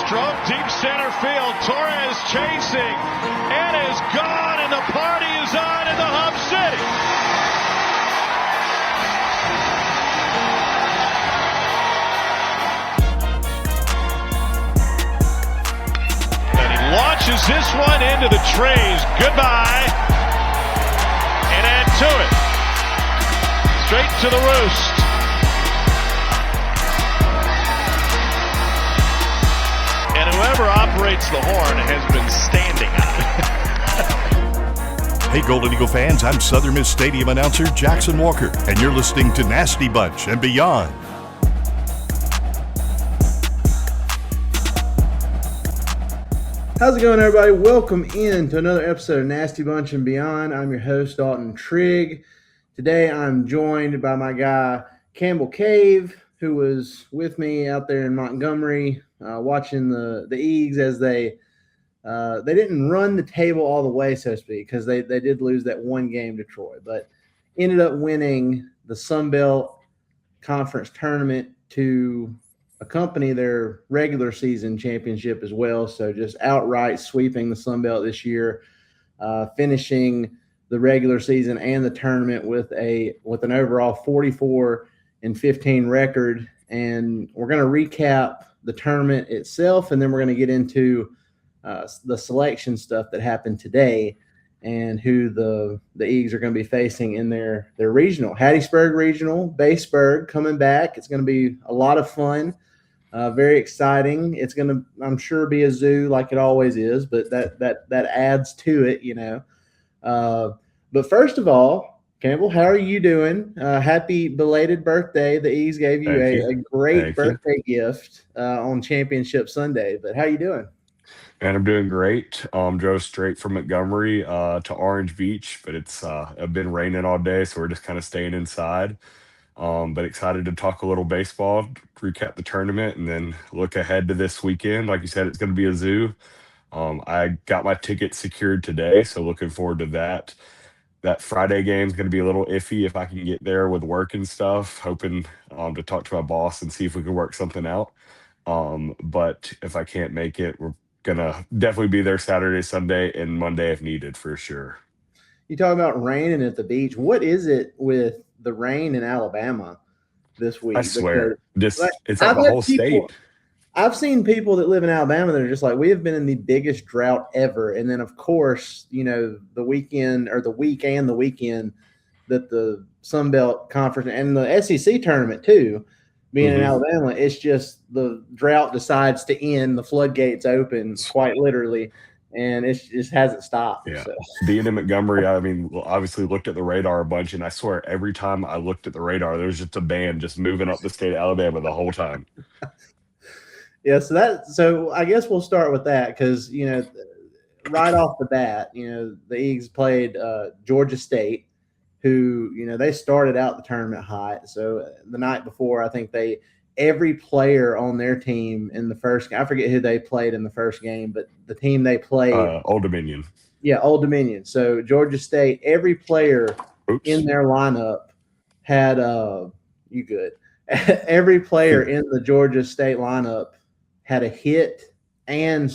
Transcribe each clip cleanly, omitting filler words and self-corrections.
Stroke deep center field. Torres chasing and is gone, and the party is on in the Hub City. And he launches this one into the trays. Goodbye. And add to it. Straight to the roost. And whoever operates the horn has been standing on it. Hey, Golden Eagle fans, I'm Southern Miss Stadium announcer Jackson Walker, and you're listening to Nasty Bunch and Beyond. How's it going, everybody? Welcome in to another episode of Nasty Bunch and Beyond. I'm your host, Dalton Trigg. Today, I'm joined by my guy, Campbell Cave, who was with me out there in Montgomery, watching the Eags as they didn't run the table all the way, so to speak, because they did lose that one game to Troy, but ended up winning the Sun Belt Conference tournament to accompany their regular season championship as well. So just outright sweeping the Sun Belt this year, finishing the regular season and the tournament with an overall 44-15 record. And we're going to recap the tournament itself, and then we're going to get into the selection stuff that happened today and who the Eags are going to be facing in their regional. Hattiesburg Regional, Baseburg coming back. It's going to be a lot of fun, very exciting. It's going to, I'm sure, be a zoo like it always is, but that adds to it, you know. But first of all, Campbell, how are you doing? Happy belated birthday. The Eags gave you a great birthday gift on Championship Sunday. But how you doing? And I'm doing great. Drove straight from Montgomery to Orange Beach, but it's been raining all day, so we're just kind of staying inside. But excited to talk a little baseball, recap the tournament, and then look ahead to this weekend. Like you said, it's going to be a zoo. I got my ticket secured today, so looking forward to that. That Friday game is going to be a little iffy if I can get there with work and stuff. Hoping to talk to my boss and see if we can work something out. But if I can't make it, we're going to definitely be there Saturday, Sunday, and Monday if needed for sure. You talk about raining at the beach. What is it with the rain in Alabama this week? I swear, it's like the whole state. I've seen people that live in Alabama that are just like, we have been in the biggest drought ever. And then, of course, you know, the week and the weekend that the Sun Belt Conference and the SEC tournament, too, being in Alabama, it's just the drought decides to end. The floodgates open quite literally, and it just hasn't stopped. Yeah. So. Being in Montgomery, I mean, obviously looked at the radar a bunch, and I swear every time I looked at the radar, there was just a band just moving up the state of Alabama the whole time. Yeah, so I guess we'll start with that because, you know, right off the bat, you know, the Eags played Georgia State, who, you know, they started out the tournament hot. So the night before, I think every player on their team in the first game, I forget who they played in the first game, but the team they played. Old Dominion. Yeah, Old Dominion. So Georgia State, every player in their lineup had every player in the Georgia State lineup had a hit and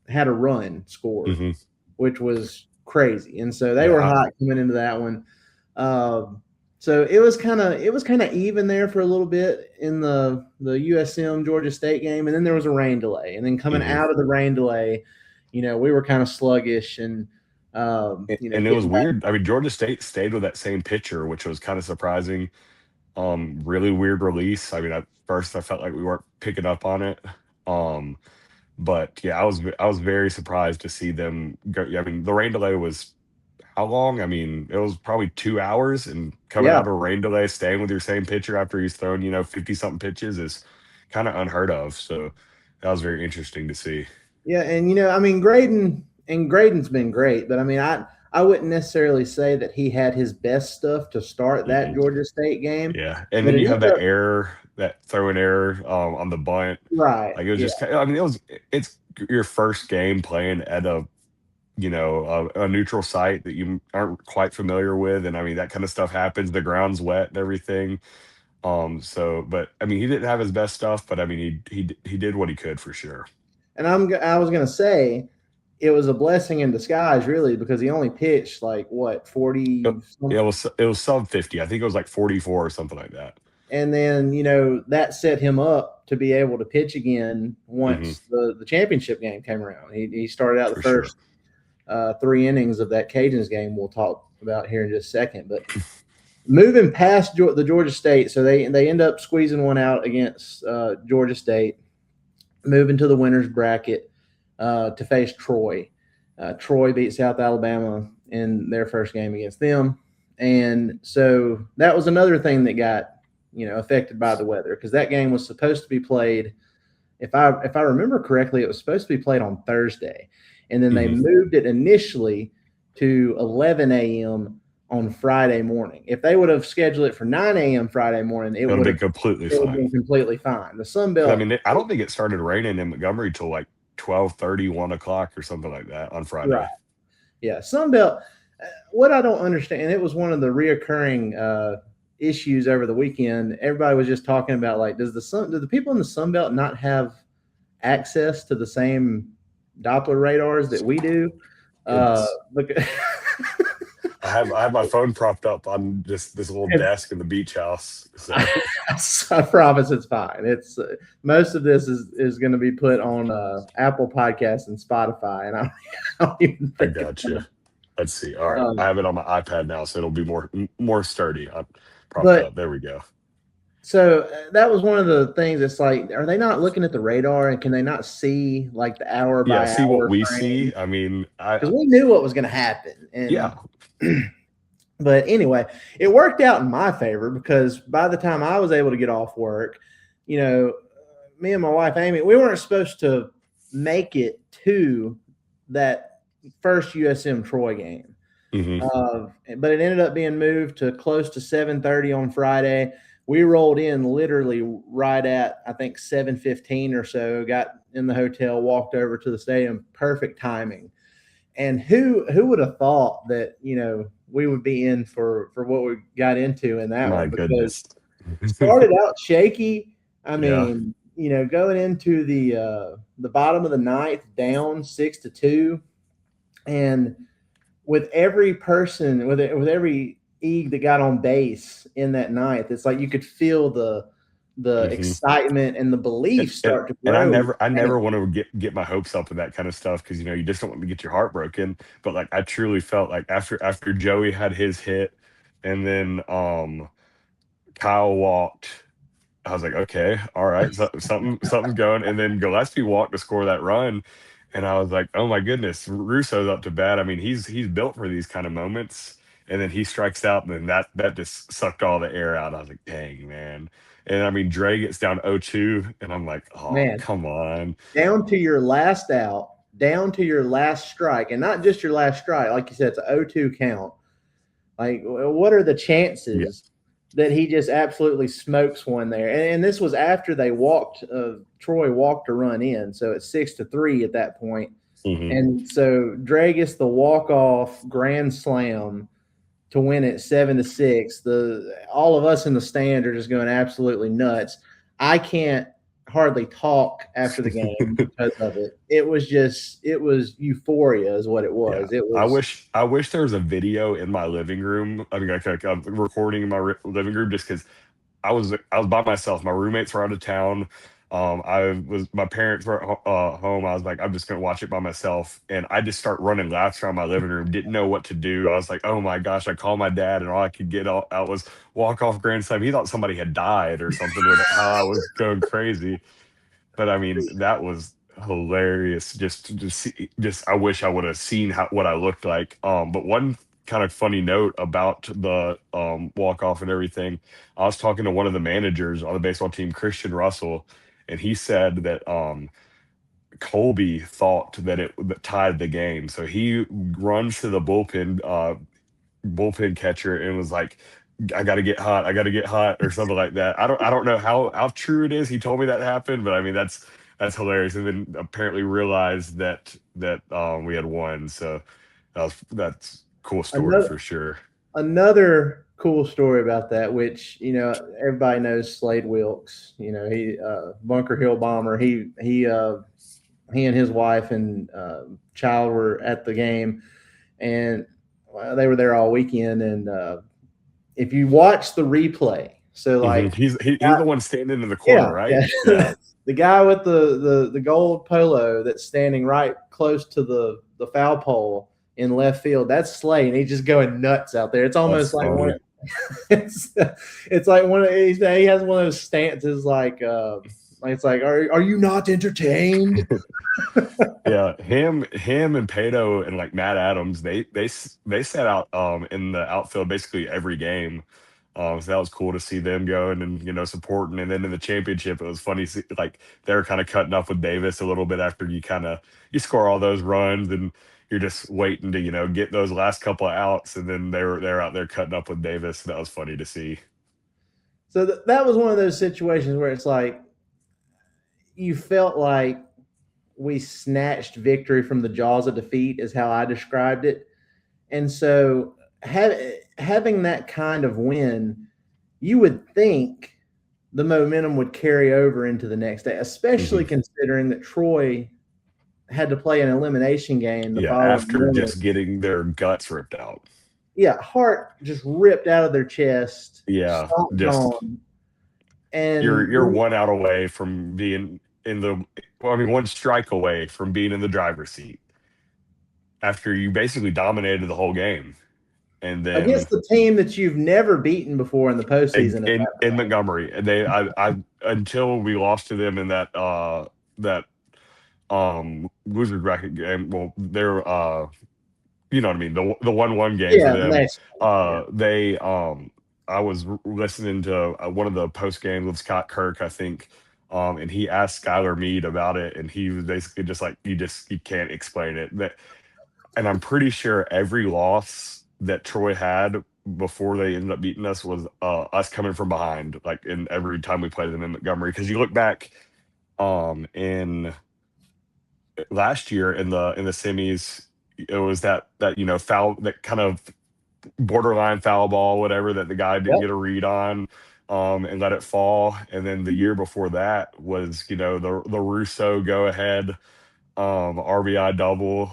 had a run scored, which was crazy. And so they were hot coming into that one. So it was kind of even there for a little bit in the USM Georgia State game, and then there was a rain delay. And then coming out of the rain delay, you know, we were kind of sluggish and and it was weird. I mean, Georgia State stayed with that same pitcher, which was kind of surprising. Really weird release. I mean, at first I felt like we weren't picking up on it. But yeah, I was very surprised to see them go. I mean, the rain delay was how long? I mean, it was probably 2 hours, and coming out of a rain delay, staying with your same pitcher after he's thrown, 50-something pitches is kind of unheard of. So that was very interesting to see. Yeah, and I mean, Graydon's been great, but I mean, I wouldn't necessarily say that he had his best stuff to start that Georgia State game. Yeah, and then you have that error, that throw-in error on the bunt. Right. Like it was just, I mean, it's your first game playing at a neutral site that you aren't quite familiar with, and I mean that kind of stuff happens. The ground's wet and everything. But I mean, he didn't have his best stuff, but I mean, he did what he could for sure. And I was going to say it was a blessing in disguise, really, because he only pitched like what 40 It was sub 50. I think it was like 44 or something like that. And then, that set him up to be able to pitch again once the championship game came around. He started out the first 3 innings of that Cajuns game we'll talk about here in just a second. But moving past the Georgia State, so they end up squeezing one out against Georgia State, moving to the winners bracket to face Troy. Troy beat South Alabama in their first game against them. And so that was another thing that got affected by the weather, because that game was supposed to be played, if I remember correctly, it was supposed to be played on Thursday, and then they moved it initially to 11 a.m. on Friday morning. If they would have scheduled it for 9 a.m. Friday morning, it would have been completely fine. The Sun Belt. I mean, I don't think it started raining in Montgomery till like 12:30, 1 o'clock or something like that on Friday. Right. Yeah, Sun Belt. What I don't understand, it was one of the reoccurring issues over the weekend. Everybody was just talking about, like, do the people in the Sun Belt not have access to the same Doppler radars that we do? Look, I have my phone propped up on just this little desk in the beach house. So. I promise it's fine. It's most of this is going to be put on Apple Podcasts and Spotify, and I don't even think I got you. Let's see. All right, I have it on my iPad now, so it'll be more sturdy. I'm propped up. There we go. So that was one of the things. It's like, are they not looking at the radar, and can they not see like the hour by hour? See what we see. I mean, because we knew what was going to happen. And, yeah. But anyway, it worked out in my favor, because by the time I was able to get off work, me and my wife Amy, we weren't supposed to make it to that first USM Troy game. But it ended up being moved to close to 7:30 on Friday. We rolled in literally right at, I think, 7:15 or so, got in the hotel, walked over to the stadium. Perfect timing. And who would have thought that, we would be in for what we got into in that one? Goodness. It started out shaky. I mean, going into the bottom of the ninth, down 6-2. And with every person, with every Eag that got on base in that ninth, it's like you could feel the excitement and the belief start to grow. And I never want to get my hopes up with that kind of stuff, because you just don't want to get your heart broken. But like, I truly felt like after Joey had his hit, and then Kyle walked, I was like, okay, all right, something's going. And then Gillespie walked to score that run, and I was like, oh my goodness, Russo's up to bat. I mean, he's built for these kind of moments. And then he strikes out, and then that just sucked all the air out. I was like, dang, man. And I mean, Dre gets down 0-2, and I'm like, oh, man, come on. Down to your last out, down to your last strike, and not just your last strike. Like you said, it's an 0-2 count. Like, what are the chances that he just absolutely smokes one there? And this was after they Troy walked a run in, so it's 6-3 at that point. And so Dre gets the walk-off grand slam to win it 7-6. All of us in the stand are just going absolutely nuts. I can't hardly talk after the game because of it. It was euphoria is what it was. Yeah. It was. I wish there was a video in my living room. I mean, like a recording in my living room, just because I was by myself. My roommates were out of town. My parents were home. I was like, I'm just going to watch it by myself. And I just start running laps around my living room. Didn't know what to do. I was like, oh my gosh, I called my dad, and all I could get out was walk off grand slam. He thought somebody had died or something with how I was going crazy. But I mean, that was hilarious. Just I wish I would have seen what I looked like. But one kind of funny note about the walk off and everything, I was talking to one of the managers on the baseball team, Christian Russell, and he said that Colby thought that it tied the game. So he runs to the bullpen catcher and was like, I got to get hot or something like that. I don't know how true it is. He told me that happened, but I mean, that's hilarious. And then apparently realized that we had won. So that's cool story for sure. Another cool story about that, which, everybody knows Slade Wilkes. He Bunker Hill bomber. He and his wife and child were at the game, and they were there all weekend. And if you watch the replay, so like he's the one standing in the corner, right? Yeah. The guy with the gold polo that's standing right close to the foul pole in left field, that's Slade, and he's just going nuts out there. It's almost like one. It's like one of he has one of those stances like it's like are you not entertained? Yeah, him and Pato and like Matt Adams, they sat out in the outfield basically every game. So that was cool to see them going and supporting. And then in the championship, it was funny like they were kind of cutting up with Davis a little bit after you score all those runs and you're just waiting to get those last couple of outs, and then they're out there cutting up with Davis. That was funny to see. So that was one of those situations where it's like you felt like we snatched victory from the jaws of defeat, is how I described it. And so having that kind of win, you would think the momentum would carry over into the next day, especially considering that Troy had to play an elimination game after morning, just getting their guts ripped out. Yeah, heart just ripped out of their chest. Yeah, just on, and you're 1 out away from being one strike away from being in the driver's seat after you basically dominated the whole game. And then against the team that you've never beaten before in the postseason in Montgomery, I until we lost to them in that loser bracket game. Well, they're you know what I mean, the 1-1 game for them. I was listening to one of the post games with Scott Kirk, I think, and he asked Skylar Meade about it, and he was basically just like, you can't explain it. And I'm pretty sure every loss that Troy had before they ended up beating us was us coming from behind, like in every time we played them in Montgomery. Because you look back in last year in the semis, it was that foul, that kind of borderline foul ball, whatever, that the guy didn't get a read on and let it fall. And then the year before that was the Russo go ahead RBI double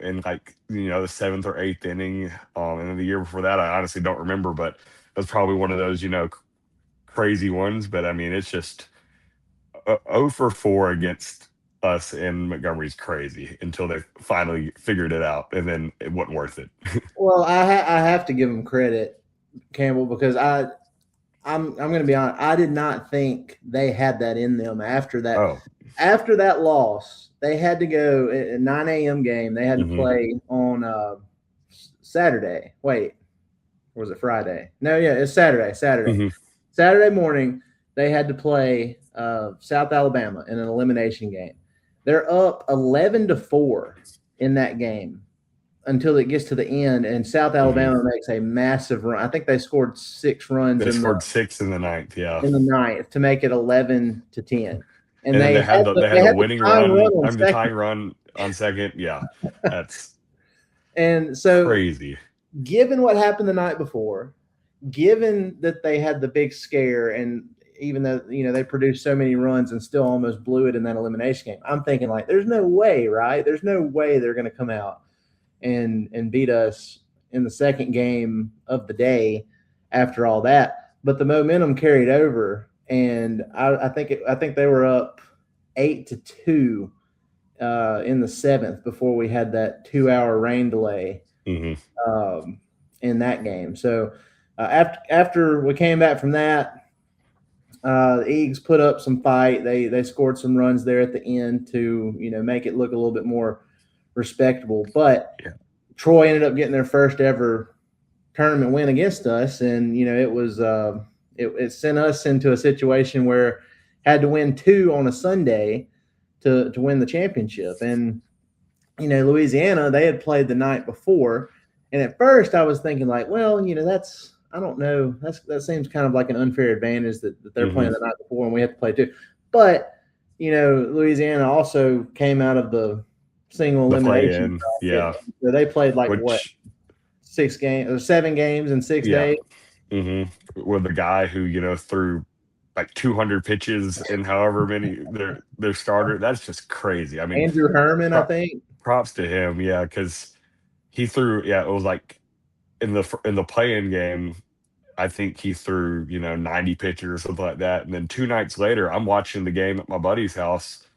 in like the 7th or 8th inning, and then the year before that I honestly don't remember, but it was probably one of those crazy ones. But I mean, it's just 0 for 4 against us in Montgomery is crazy until they finally figured it out, and then it wasn't worth it. Well, I have to give them credit, Campbell, because I'm going to be honest, I did not think they had that in them after that. After that loss, they had to go a 9 a.m. game. They had to play on Saturday. Wait, or was it Friday? No, yeah, it's Saturday. Saturday morning, they had to play South Alabama in an elimination game. They're up 11-4 in that game until it gets to the end, and South Alabama makes a massive run. I think they scored 6 runs. They scored 6 in the 9th, in the 9th to make it 11-10. And they had the winning run, the tying run on second. Yeah, that's and so crazy. Given what happened the night before, given that they had the big scare, and even though they produced so many runs and still almost blew it in that elimination game, I'm thinking like, there's no way, right? There's no way they're going to come out and beat us in the second game of the day after all that. But the momentum carried over. And I think they were up 8-2 in the 7th before we had that 2-hour rain delay in that game. So after we came back from that, the Eags put up some fight. They scored some runs there at the end to make it look a little bit more respectable. But Troy ended up getting their first ever tournament win against us, and it was. It sent us into a situation where had to win 2 on a Sunday to win the championship. And, Louisiana, they had played the night before. And at first I was thinking like, well, I don't know. That seems kind of like an unfair advantage that they're playing the night before and we have to play 2. But, Louisiana also came out of the single elimination. Yeah. So they played 7 games in 6 days. With the guy who threw like 200 pitches and however many their starter. That's just crazy. I mean, Andrew Herman, I pro- think. props to him, yeah, because he threw. Yeah, it was like in the play-in game. I think he threw 90 pitches or something like that. And then 2 nights later, I'm watching the game at my buddy's house,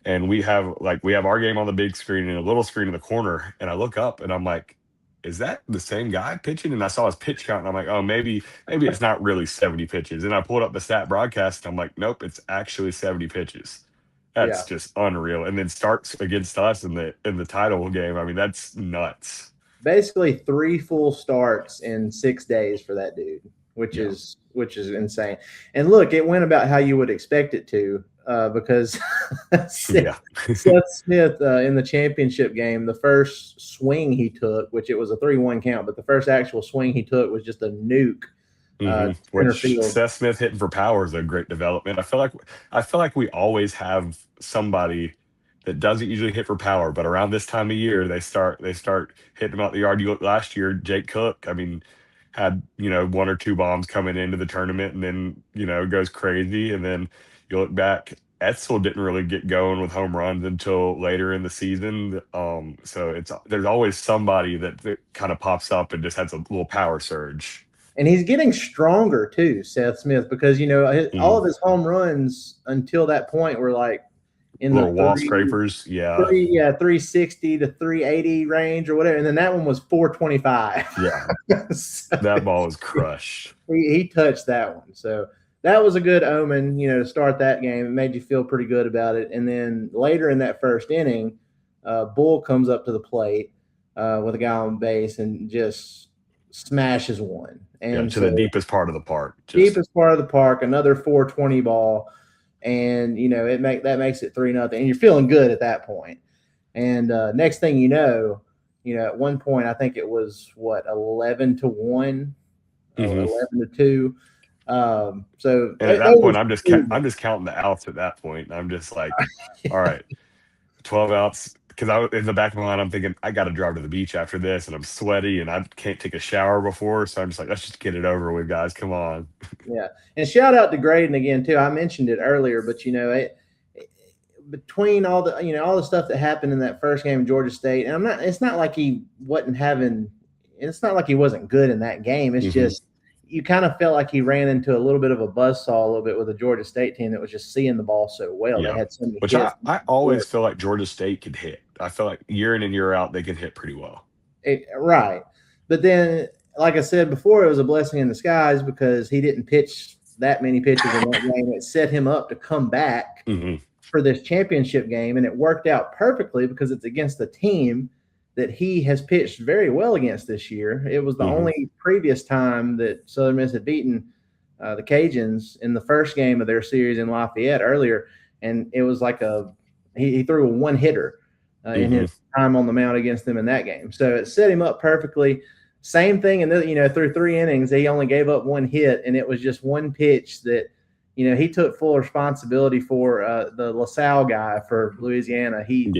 and we have our game on the big screen and a little screen in the corner. And I look up and I'm like, is that the same guy pitching? And I saw his pitch count and I'm like, oh, maybe it's not really 70 pitches. And I pulled up the stat broadcast and I'm like, nope, it's actually 70 pitches. Yeah. That's just unreal. And then starts against us in the title game. I mean, that's nuts. Basically 3 full starts in 6 days for that dude, which Yeah. is insane. And look, it went about how you would expect it to, because Yeah. Seth Smith in the championship game, the first swing he took, which it was a 3-1 count, but the first actual swing he took was just a nuke. Center Which field. Seth Smith hitting for power is a great development. I feel like we always have somebody that doesn't usually hit for power, but around this time of year they start hitting them out the yard. You look last year, Jake Cook, I mean, had 1 or 2 bombs coming into the tournament, and then goes crazy. And then you look back, Etzel didn't really get going with home runs until later in the season. So there's always somebody that kind of pops up and just has a little power surge. And he's getting stronger too, Seth Smith, because all of his home runs until that point were like in Little the wall scrapers, yeah. 360 to 380 range or whatever, and then that one was 425. Yeah, So that ball was crushed. he touched that one, so that was a good omen, to start that game. It made you feel pretty good about it. And then later in that first inning, Bull comes up to the plate with a guy on base and just smashes one. And To the deepest part of the park. Deepest part of the park, another 420 ball, and that makes it 3-0, and you're feeling good at that point. And next thing at one point I think it was 11-1, 11-2. So And at that point, I'm just counting the outs. At that point, I'm just like, all right, 12 outs. Because in the back of my mind, I'm thinking I got to drive to the beach after this, and I'm sweaty, and I can't take a shower before. So I'm just like, let's just get it over with, guys. Come on. Yeah, and shout out to Graydon again too. I mentioned it earlier, but between all the stuff that happened in that first game in Georgia State, and it's not like he wasn't good in that game. It's just you kind of felt like he ran into a little bit of a buzzsaw a little bit with a Georgia State team that was just seeing the ball so well. Yeah. They had so many Which hits. I always feel like Georgia State could hit. I feel like year in and year out, they can hit pretty well. Right. But then, like I said before, it was a blessing in disguise because he didn't pitch that many pitches in that game. It set him up to come back for this championship game, and it worked out perfectly because it's against the team that he has pitched very well against this year. It was the only previous time that Southern Miss had beaten the Cajuns in the first game of their series in Lafayette earlier, and it was like he threw a one-hitter in his time on the mound against them in that game. So it set him up perfectly. Same thing, and through 3 innings, he only gave up 1 hit, and it was just one pitch that he took full responsibility for. The LaSalle guy for Louisiana, he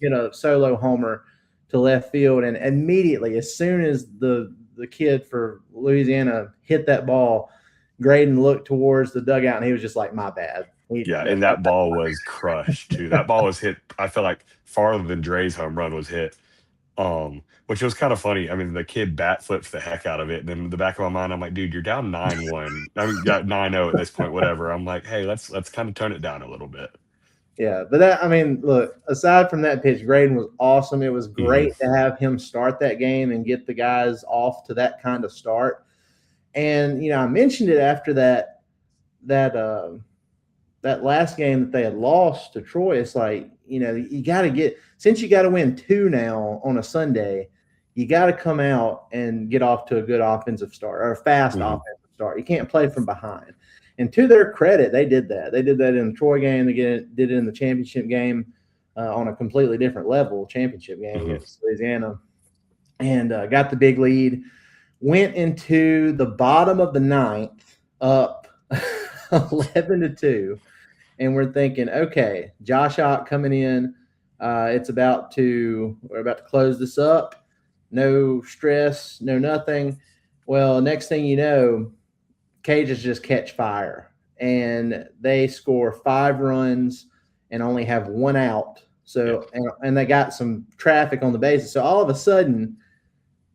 hit a solo homer to left field, and immediately, as soon as the kid for Louisiana hit that ball, Graydon looked towards the dugout, and he was just like, "My bad." And that ball was crushed too. That ball was hit, I feel like, farther than Dre's home run was hit, which was kind of funny. I mean, the kid bat flips the heck out of it. And then in the back of my mind, I'm like, dude, you're down 9-1. I mean, you got 9-0 at this point, whatever. I'm like, hey, let's kind of tone it down a little bit. Yeah, but look, aside from that pitch, Graydon was awesome. It was great to have him start that game and get the guys off to that kind of start. And, I mentioned it after that last game that they had lost to Troy. It's like, you got to since you got to win 2 now on a Sunday, you got to come out and get off to a good offensive start or a fast offensive start. You can't play from behind. And to their credit, they did that. They did that in the Troy game. They did it in the championship game on a completely different level, championship game against Louisiana, and got the big lead. Went into the bottom of the 9th up 11-2. And we're thinking, okay, Josh Ott coming in. We're about to close this up. No stress, no nothing. Well, next thing you know, Cajuns just catch fire, and they score 5 runs and only have 1 out. So and they got some traffic on the bases. So all of a sudden,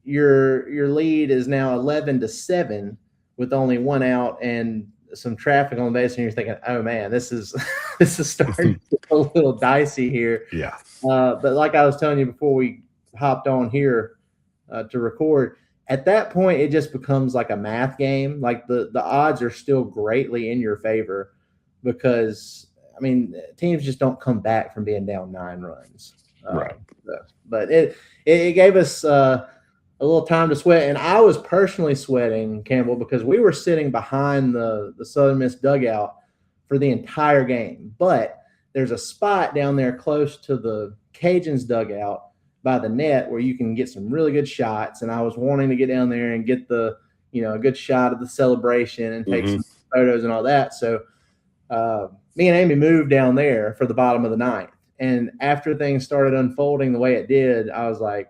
your lead is now 11-7 with only 1 out and some traffic on the base, and you're thinking, oh man, this is this is starting to get a little dicey here. Yeah. But like I was telling you before we hopped on here to record, at that point it just becomes like a math game. Like the odds are still greatly in your favor because I mean teams just don't come back from being down 9 runs. Right. But it gave us a little time to sweat, and I was personally sweating, Campbell, because we were sitting behind the Southern Miss dugout for the entire game. But there's a spot down there close to the Cajuns dugout by the net where you can get some really good shots, and I was wanting to get down there and get a good shot of the celebration and take some photos and all that. So me and Amy moved down there for the bottom of the 9th, and after things started unfolding the way it did, I was like,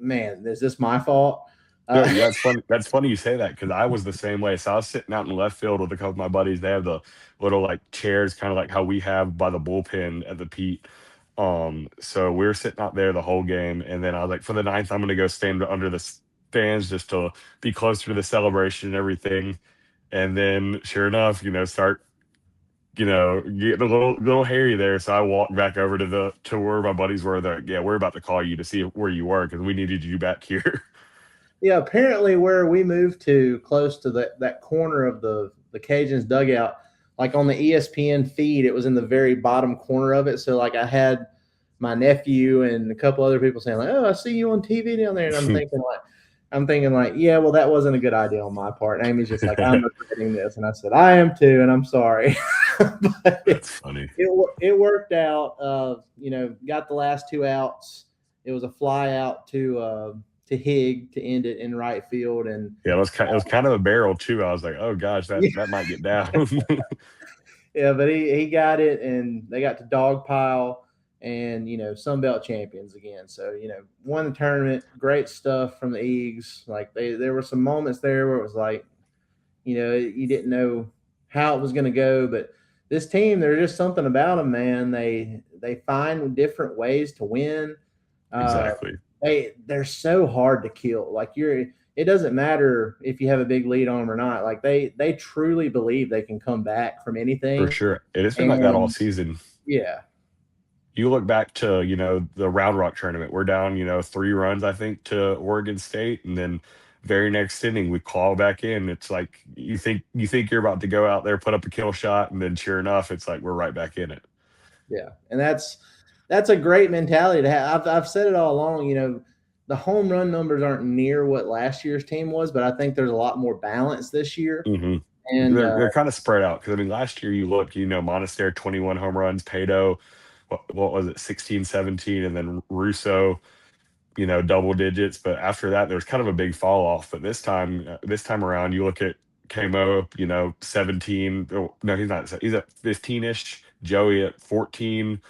man, is this my fault? Yeah, that's funny. That's funny you say that because I was the same way. So I was sitting out in left field with a couple of my buddies. They have the little like chairs, kind of like how we have by the bullpen at the Pete. So we were sitting out there the whole game, and then I was like, for the 9th, I'm gonna go stand under the stands just to be closer to the celebration and everything. And then, sure enough, start getting a little hairy there. So I walked back over to where my buddies were. They're like, yeah, we're about to call you to see where you were because we needed you back here. Yeah, apparently where we moved to close to that corner of the Cajuns dugout, like on the ESPN feed, it was in the very bottom corner of it. So like I had my nephew and a couple other people saying like, "Oh, I see you on TV down there," and I'm thinking like, yeah, well, that wasn't a good idea on my part. And Amy's just like, I'm regretting this, and I said, I am too, and I'm sorry. But That's funny. It worked out. Got the last 2 outs. It was a fly out to Higg to end it in right field, and yeah, it was kind of a barrel too. I was like, oh gosh, that might get down. Yeah, but he got it, and they got to dog pile, and Sun Belt champions again. So won the tournament. Great stuff from the Eags. Like there were some moments there where it was like, you didn't know how it was going to go, but this team, there's just something about them, man. They find different ways to win. Exactly. They're so hard to kill. Like it doesn't matter if you have a big lead on them or not. Like they truly believe they can come back from anything. For sure. It has been like that all season. Yeah. You look back to, the Round Rock tournament. We're down, 3 runs, I think, to Oregon State, and then very next inning we call back in. It's like you think you're about to go out there, put up a kill shot, and then sure enough, it's like we're right back in it. Yeah, and that's a great mentality to have. I've said it all along. The home run numbers aren't near what last year's team was, but I think there's a lot more balance this year. Mm-hmm. And they're kind of spread out because last year you look, Monastery 21 home runs, Pato, what was it, 16, 17, and then Russo, double digits. But after that, there's kind of a big fall off. But this time around, you look at Kamo, 17. Oh, no, he's not. He's at 15-ish. Joey at 14.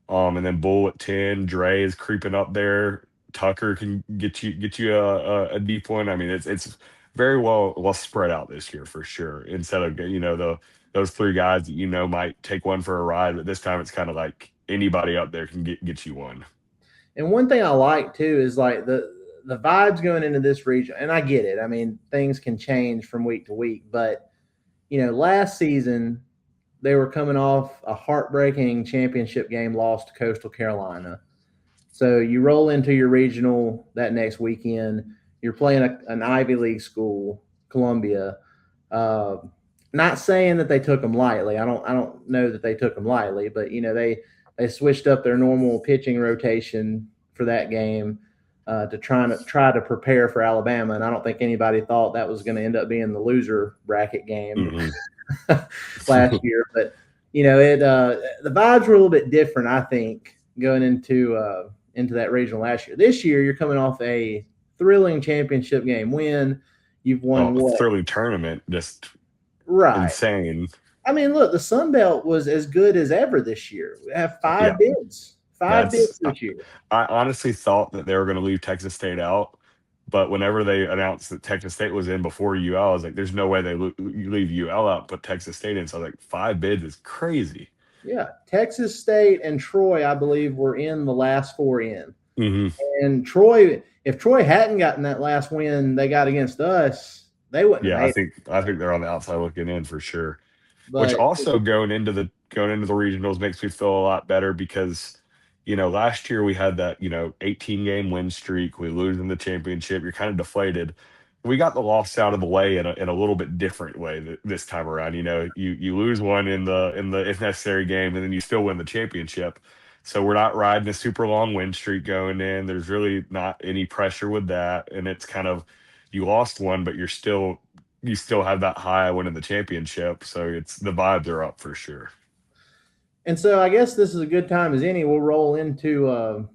And then Bull at 10. Dre is creeping up there. Tucker can get you a deep one. I mean, it's very well spread out this year for sure. Instead of those 3 guys that might take one for a ride, but this time it's kind of like anybody up there can get you one. And one thing I like too is like the vibes going into this region, and I get it. I mean, things can change from week to week, but last season they were coming off a heartbreaking championship game loss to Coastal Carolina. So you roll into your regional that next weekend. You're playing an Ivy League school, Columbia. Not saying that they took them lightly. I don't know that they took them lightly, but they switched up their normal pitching rotation for that game to try to prepare for Alabama, and I don't think anybody thought that was going to end up being the loser bracket game last year. But the vibes were a little bit different, I think, going into that regional last year. This year, you're coming off a thrilling championship game win. You've won thrilling tournament, just right, insane. I mean, look, the Sun Belt was as good as ever this year. We have 5 bids. 5 bids this year. I honestly thought that they were going to leave Texas State out, But whenever they announced that Texas State was in before UL, I was like, there's no way you leave UL out, put Texas State in. So I was like, 5 bids is crazy. Yeah, Texas State and Troy, I believe, were in the last 4 in. Mm-hmm. And Troy, if Troy hadn't gotten that last win they got against us, they wouldn't Yeah, have made it. I think they're on the outside looking in for sure. Which But also going into the regionals makes me feel a lot better because, last year we had that, 18 game win streak. We lose in the championship. You're kind of deflated. We got the loss out of the way in a little bit different way this time around. You lose one in the if necessary game, and then you still win the championship. So we're not riding a super long win streak going in. There's really not any pressure with that, and it's kind of you lost one, but you still have that high winning the championship. So it's the vibes are up for sure. and so I guess this is a good time as any. We'll roll into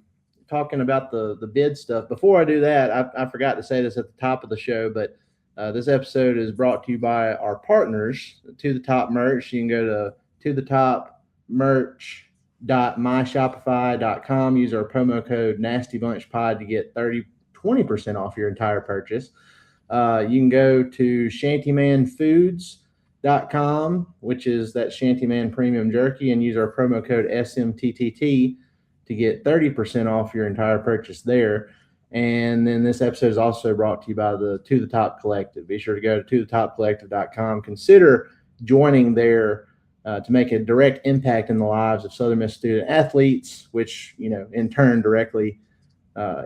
talking about the bid stuff. Before I do that, I forgot to say this at the top of the show, but this episode is brought to you by our partners, To the Top Merch. You can go to the top merch.myshopify.com. Use our promo code NastyBunchPod to get 20% off your entire purchase. You can go to shantymanfoods.com, which is that Shantyman Premium Jerky, and use our promo code SMTTT to get 30% off your entire purchase there. And then this episode is also brought to you by the To the Top Collective. Be sure to go to tothetopcollective.com. Consider joining there to make a direct impact in the lives of Southern Miss student athletes, which, in turn directly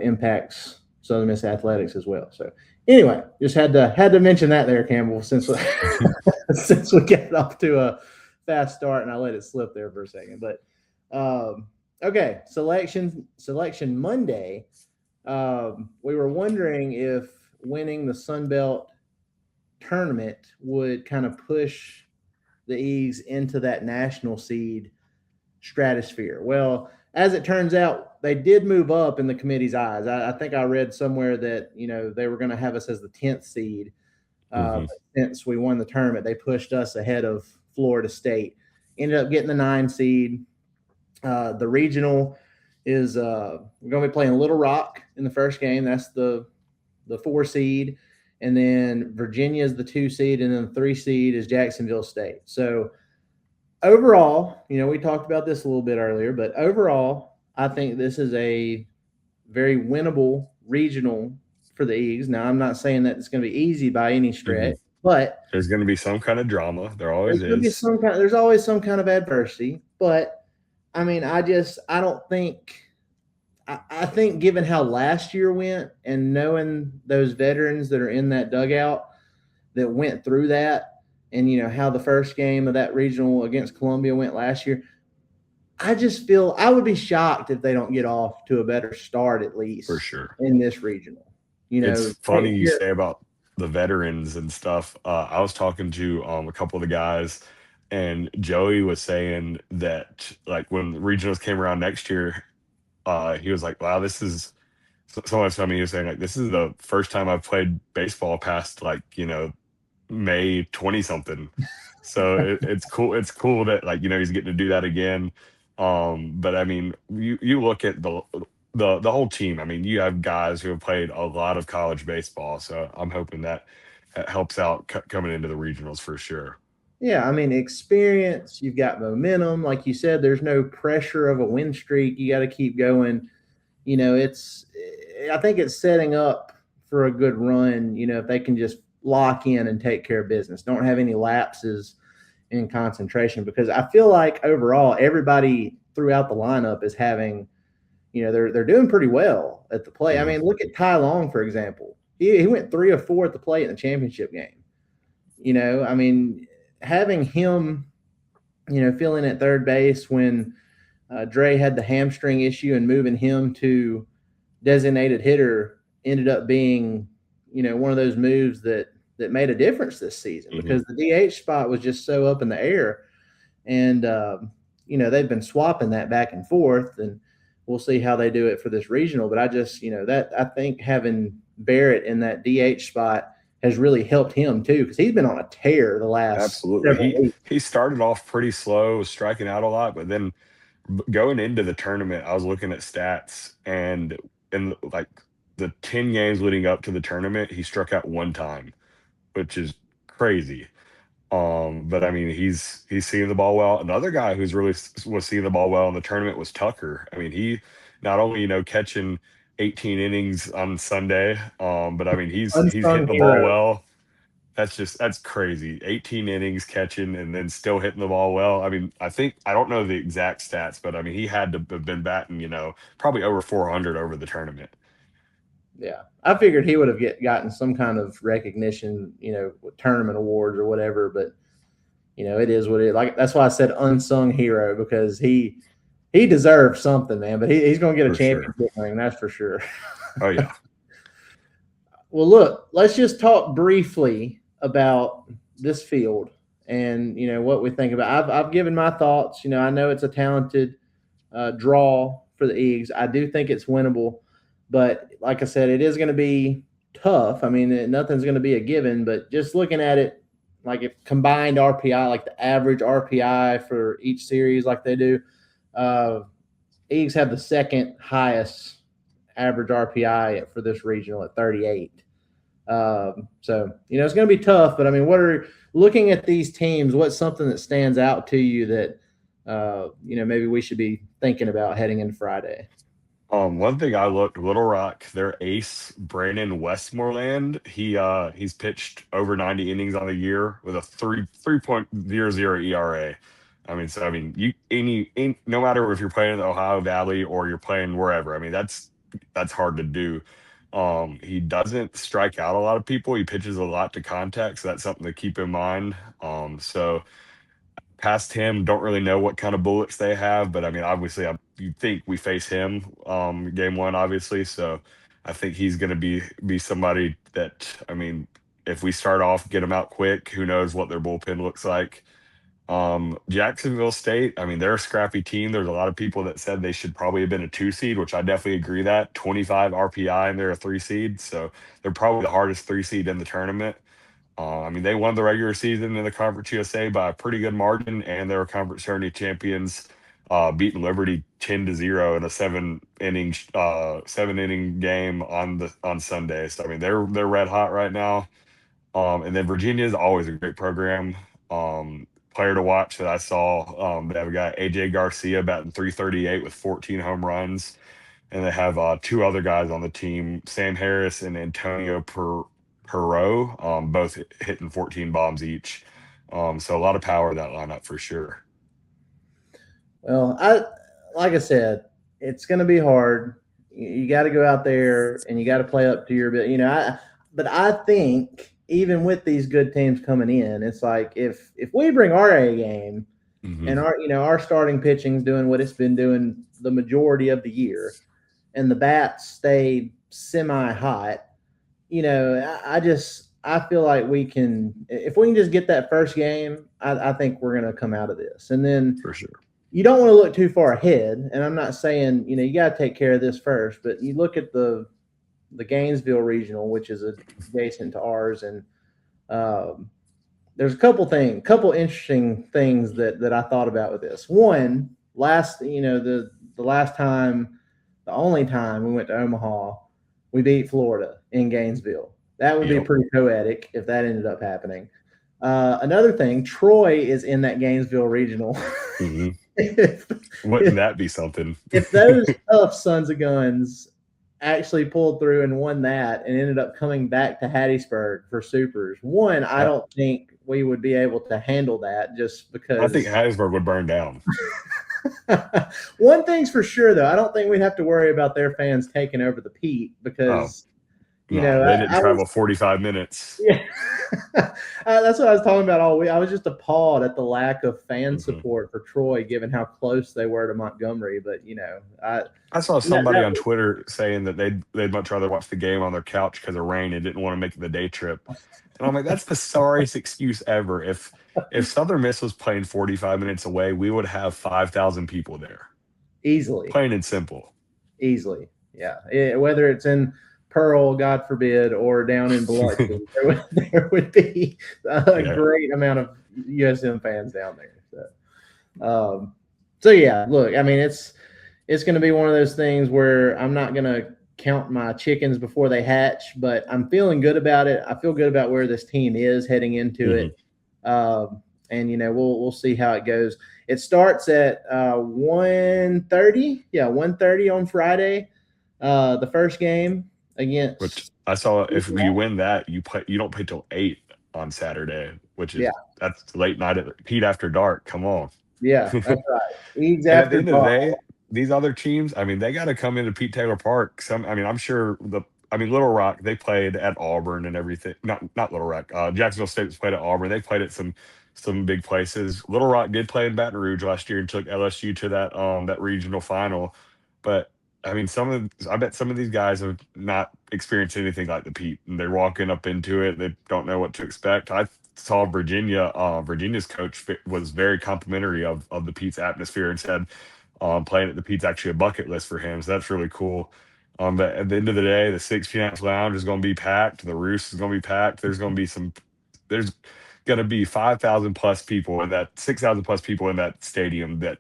impacts Southern Miss athletics as well. So anyway, just had to mention that there, Campbell, since since we got off to a fast start and I let it slip there for a second. But okay, selection Monday. We were wondering if winning the Sun Belt tournament would kind of push the Eags into that national seed stratosphere. Well, as it turns out, they did move up in the committee's eyes. I think I read somewhere that, they were going to have us as the 10th seed. Since we won the tournament, they pushed us ahead of Florida State. Ended up getting the 9 seed. The regional is we're going to be playing Little Rock in the first game. That's the 4 seed. And then Virginia is the 2 seed. And then the 3 seed is Jacksonville State. So overall, we talked about this a little bit earlier, but overall, I think this is a very winnable regional for the Eags. Now, I'm not saying that it's going to be easy by any stretch, but there's going to be some kind of drama. There always is. There's always some kind of adversity. But I mean, I think given how last year went and knowing those veterans that are in that dugout that went through that, and how the first game of that regional against Columbia went last year, I just feel I would be shocked if they don't get off to a better start, at least for sure, in this regional. It's funny you say about the veterans and stuff. I was talking to a couple of the guys, and Joey was saying that like when the regionals came around next year, he was like, "Wow, this is." Someone told me, he was saying like, "This is the first time I've played baseball past May 20 something." So it's cool. It's cool that he's getting to do that again. But I mean, you look at the whole team. I mean, you have guys who have played a lot of college baseball. So I'm hoping that helps out coming into the regionals for sure. Yeah, I mean, experience. You've got momentum, like you said. There's no pressure of a win streak. You got to keep going. I think it's setting up for a good run. If they can just lock in and take care of business, don't have any lapses in concentration, because I feel like overall everybody throughout the lineup is having, they're doing pretty well at the plate. I mean, look at Ty Long, for example. He went 3 of 4 at the plate in the championship game. I mean, having him, filling at third base when Dre had the hamstring issue and moving him to designated hitter ended up being, one of those moves that made a difference this season, because the DH spot was just so up in the air. And, they've been swapping that back and forth, and we'll see how they do it for this regional. But I just, I think having Barrett in that DH spot has really helped him too, because he's been on a tear the last. Absolutely. He started off pretty slow, striking out a lot, but then going into the tournament, I was looking at stats and like the 10 games leading up to the tournament, he struck out one time, which is crazy. But I mean, he's seeing the ball well. Another guy who's really was seeing the ball well in the tournament was Tucker. I mean, he not only catching 18 innings on Sunday, but I mean he's hitting Unsung the ball hero. well. That's crazy. 18 innings catching and then still hitting the ball well. I mean, I don't know the exact stats, but I mean he had to have been batting, probably over 400 over the tournament. Yeah, I figured he would have gotten some kind of recognition, with tournament awards or whatever. But it is what it is. Like, that's why I said unsung hero, because he deserves something, man. But he's going to get a For sure. championship ring, that's for sure. Oh yeah. Well, look, let's just talk briefly about this field and what we think about. I've given my thoughts. I know it's a talented draw for the Eags. I do think it's winnable, but like I said, it is going to be tough. I mean, nothing's going to be a given, but just looking at it, like if combined RPI, like the average RPI for each series, like they do, Eags have the second highest average RPI for this regional at 38. So it's going to be tough, but I mean, looking at these teams, what's something that stands out to you that maybe we should be thinking about heading into Friday? One thing I looked, Little Rock, their ace, Brandon Westmoreland, he's pitched over 90 innings on the year with a 3.00 ERA. I mean, no matter if you're playing in the Ohio Valley or you're playing wherever, I mean, that's hard to do. He doesn't strike out a lot of people. He pitches a lot to contact, so that's something to keep in mind. So past him, don't really know what kind of bullets they have, but I mean, obviously, you think we face him game one, obviously. So I think he's going to be somebody that, I mean, if we start off, get him out quick, who knows what their bullpen looks like. Jacksonville State, I mean, they're a scrappy team. There's a lot of people that said they should probably have been a 2 seed, which I definitely agree that 25 RPI and they're a 3 seed. So they're probably the hardest 3 seed in the tournament. I mean, they won the regular season in the Conference USA by a pretty good margin, and they were conference tourney champions, beating Liberty 10-0 in a 7-inning game on Sunday. So I mean, they're red hot right now. And then Virginia is always a great program. Player to watch that I saw, they have a guy, AJ Garcia, batting .338 with 14 home runs, and they have 2 other guys on the team, Sam Harris and Antonio Perot, both hitting 14 bombs each. So a lot of power in that lineup for sure. Well, like I said, it's going to be hard. You got to go out there and you got to play up to your bit. But I think even with these good teams coming in, it's like if we bring our A game and our starting pitching's doing what it's been doing the majority of the year, and the bats stay semi-hot, I feel like if we can just get that first game, I think we're going to come out of this. And then For sure. You don't want to look too far ahead. And I'm not saying, you got to take care of this first, but you look at the Gainesville Regional, which is adjacent to ours. And there's a couple interesting things that I thought about with this. One, the only time we went to Omaha, we beat Florida in Gainesville. That would be pretty poetic if that ended up happening. Another thing, Troy is in that Gainesville Regional. Mm-hmm. Wouldn't that be something? If those tough sons of guns actually pulled through and won that and ended up coming back to Hattiesburg for supers, I don't think we would be able to handle that, just because I think Hattiesburg would burn down. One thing's for sure, though, I don't think we'd have to worry about their fans taking over the Pete, because they didn't travel 45 minutes. Yeah. That's what I was talking about all week. I was just appalled at the lack of fan support for Troy, given how close they were to Montgomery. But I saw somebody on Twitter saying that they'd much rather watch the game on their couch because of rain and didn't want to make the day trip. And I'm like, that's the sorriest excuse ever. If Southern Miss was playing 45 minutes away, we would have 5,000 people there. Easily. Plain and simple. Easily. Yeah. Whether it's in Pearl, God forbid, or down in Biloxi, there would be a great amount of USM fans down there. So yeah, look, I mean, it's going to be one of those things where I'm not going to count my chickens before they hatch, but I'm feeling good about it. I feel good about where this team is heading into it. And we'll see how it goes. It starts at 1:30. Yeah, 1:30 on Friday. The first game against. Which I saw, if you win that, you don't play till 8 on Saturday, which is that's late night at Pete after dark. Come on. Yeah, that's right. Eags And at the after end of the dark. day, these other teams, I mean, they got to come into Pete Taylor Park. I'm sure Little Rock, they played at Auburn and everything. Not Little Rock. Jacksonville State played at Auburn. They played at some big places. Little Rock did play in Baton Rouge last year and took LSU to that regional final. But I mean, I bet some of these guys have not experienced anything like the Pete, and they're walking up into it. They don't know what to expect. I saw Virginia's coach was very complimentary of the Pete's atmosphere and said playing at the Pete's actually a bucket list for him. So that's really cool. But at the end of the day, the 16-ounce lounge is going to be packed. The Roost is going to be packed. There's going to be 5,000 plus people in that 6,000 plus people in that stadium that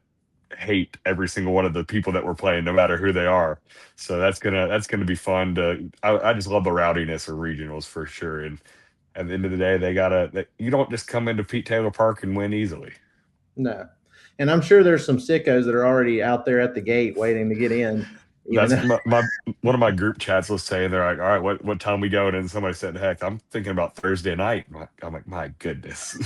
hate every single one of the people that we're playing, no matter who they are. So that's gonna be fun. I just love the rowdiness of regionals for sure. And at the end of the day, you don't just come into Pete Taylor Park and win easily. No, and I'm sure there's some sickos that are already out there at the gate waiting to get in. That's one of my group chats was saying, they're like, all right, what time we go? And somebody said, heck, I'm thinking about Thursday night. I'm like, my goodness.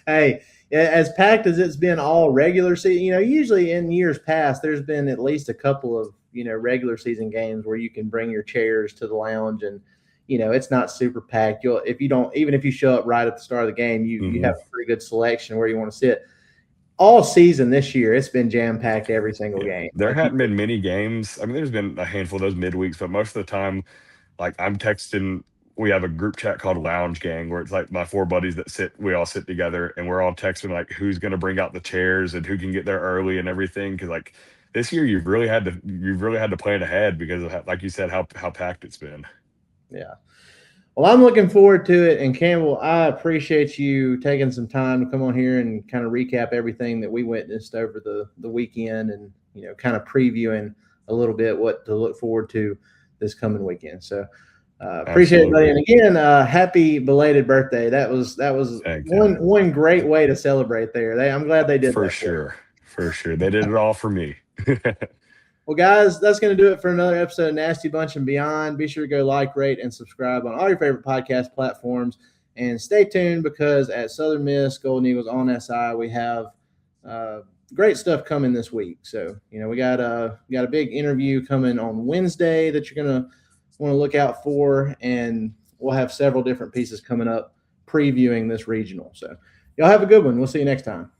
Hey, as packed as it's been all regular season, usually in years past, there's been at least a couple of, regular season games where you can bring your chairs to the lounge and, it's not super packed. Even if you show up right at the start of the game, you have a pretty good selection where you want to sit. All season this year, it's been jam-packed every single game. There hadn't been many games. I mean, there's been a handful of those midweeks, but most of the time, like I'm texting, we have a group chat called Lounge Gang where it's like my 4 buddies we all sit together and we're all texting like who's going to bring out the chairs and who can get there early and everything. Cause like this year you've really had to plan ahead because of like you said, how packed it's been. Yeah. Well, I'm looking forward to it. And Campbell, I appreciate you taking some time to come on here and kind of recap everything that we witnessed over the weekend and, kind of previewing a little bit what to look forward to this coming weekend. So appreciate it, buddy. And again, happy belated birthday. That was one great way to celebrate there. I'm glad they did for that. Sure. For sure. They did it all for me. Well, guys, that's going to do it for another episode of Nasty Bunch and Beyond. Be sure to go like, rate, and subscribe on all your favorite podcast platforms. And stay tuned because at Southern Miss Golden Eagles on SI, we have great stuff coming this week. So, we got a big interview coming on Wednesday that you're going to want to look out for. And we'll have several different pieces coming up previewing this regional. So, y'all have a good one. We'll see you next time.